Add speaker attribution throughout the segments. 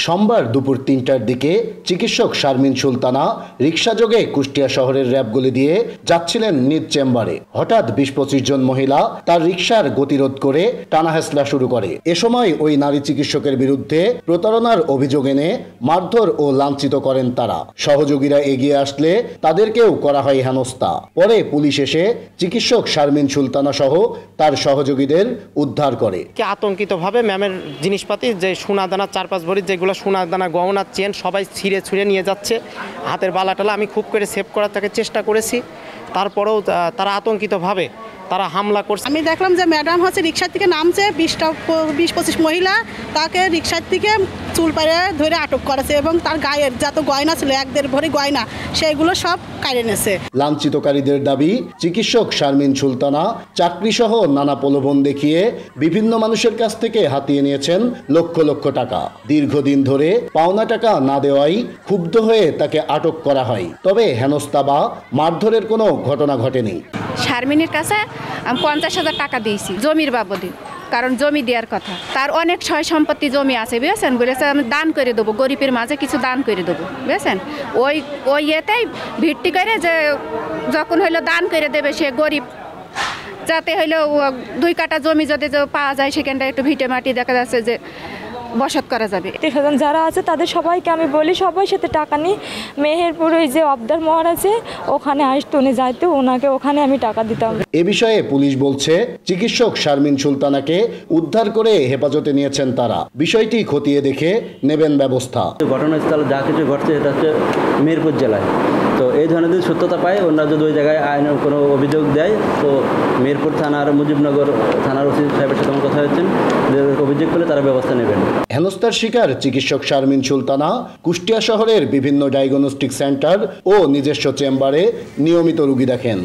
Speaker 1: সোমবার দুপুর ৩টার দিকে চিকিৎসক শারমিন সুলতানা রিকশাযোগে কুষ্টিয়া শহরের র্যাবগুলি দিয়ে যাচ্ছিলেন নিজ চেম্বারে। হঠাৎ ২০-২৫ জন মহিলা তার রিকশার গতিরোধ করে টানাহেঁচড়া শুরু করে। এ সময় ওই নারী চিকিৎসকের বিরুদ্ধে প্রতারণার অভিযোগ এনে মারধর ও লাঞ্ছিত করেন তারা। সহযোগীরা এগিয়ে আসলে তাদেরকেও করা হয় হেনস্থা। পরে পুলিশ এসে চিকিৎসক শারমিন সুলতানা সহ তার সহযোগীদের উদ্ধার করে।
Speaker 2: আতঙ্কিতভাবে ম্যামের জিনিসপাতি যে সোনাদানা ৪-৫ ভরি যেগুলো সোনাদানা গহনা চেন সবাই ছিঁড়ে ছুঁড়ে নিয়ে যাচ্ছে। হাতের বালাটালা আমি খুব করে সেভ করার তাকে চেষ্টা করেছি, তারপরেও তারা আতঙ্কিতভাবে তারা হামলা করছে।
Speaker 3: আমি দেখলাম যে ম্যাডাম হচ্ছে রিকশার থেকে নামছে, ২০-২৫ মহিলা তাকে রিকশার থেকে চুল পাড়ে ধরে আটক করেছে এবং তার গায়ের যত গয়না ছিল ১-১.৫ ভরি গয়না সেগুলো সব কাড়ে নেছে।
Speaker 1: লাঞ্ছিতকারীদের দাবি, চিকিৎসক শারমিন সুলতানা চাকরিসহ নানা প্রলোভন দেখিয়ে বিভিন্ন মানুষের কাছ থেকে হাতিয়ে নিয়েছেন লক্ষ লক্ষ টাকা। দীর্ঘদিন ধরে পাওনা টাকা না দেওয়ায় ক্ষুব্ধ হয়ে তাকে আটক করা হয়। তবে হেনস্থা বা মারধরের কোনো ঘটনা ঘটেনি।
Speaker 4: শারমিনের কাছে আমি ৫০,০০০ টাকা দিয়েছি জমির বাবদে, কারণ জমি দেওয়ার কথা। তার অনেক সয় সম্পত্তি জমি আছে বুঝেছেন, বলেছে আমি দান করে দেবো, গরিবের মাঝে কিছু দান করে দেবো বুঝেছেন। ওই ইয়েতেই ভিত্তি করে যে যখন হইলো দান করে দেবে সে গরিব, যাতে হইলো ২ কাঠা জমি যদি পাওয়া যায় সেখানটা একটু ভিটে মাটি দেখা যাচ্ছে যে বসত করা যাবে।
Speaker 5: যারা আছে তাদের সবাইকে আমি বলি সবাই সাথে টাকা নিই। মেহেরপুর ওই যে আবদার মোহর আছে ওখানে আসতো, উনি যাইতো, ওনাকে ওখানে আমি টাকা দিতাম।
Speaker 1: এ বিষয়ে পুলিশ বলছে, চিকিৎসক শারমিন সুলতানাকে উদ্ধার করে হেফাজতে নিয়েছেন তারা। বিষয়টি খতিয়ে দেখে নেবেন ব্যবস্থা।
Speaker 6: ঘটনাস্থলে যা কিছু ঘটছে এটা হচ্ছে মেহেরপুর জেলায়। তো এই ধরনের যদি সত্যতা পায়, ওনারা যদি ওই জায়গায় আইনের কোনো অভিযোগ দেয়, তো মেহেরপুর থানার মুজিবনগর থানার ওসি সাহেবের সাথে আমার কথা হচ্ছেন, অভিযোগ করলে তারা ব্যবস্থা নেবেন।
Speaker 1: হেনস্থার শিকার চিকিৎসক শারমিন সুলতানা কুষ্টিয়া শহরের বিভিন্ন ডায়াগনস্টিক সেন্টার ও নিজস্ব চেম্বারে নিয়মিত রোগী দেখেন।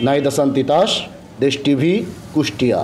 Speaker 1: নাহিদ হাসান তিতাস, দেশ টিভি, কুষ্টিয়া।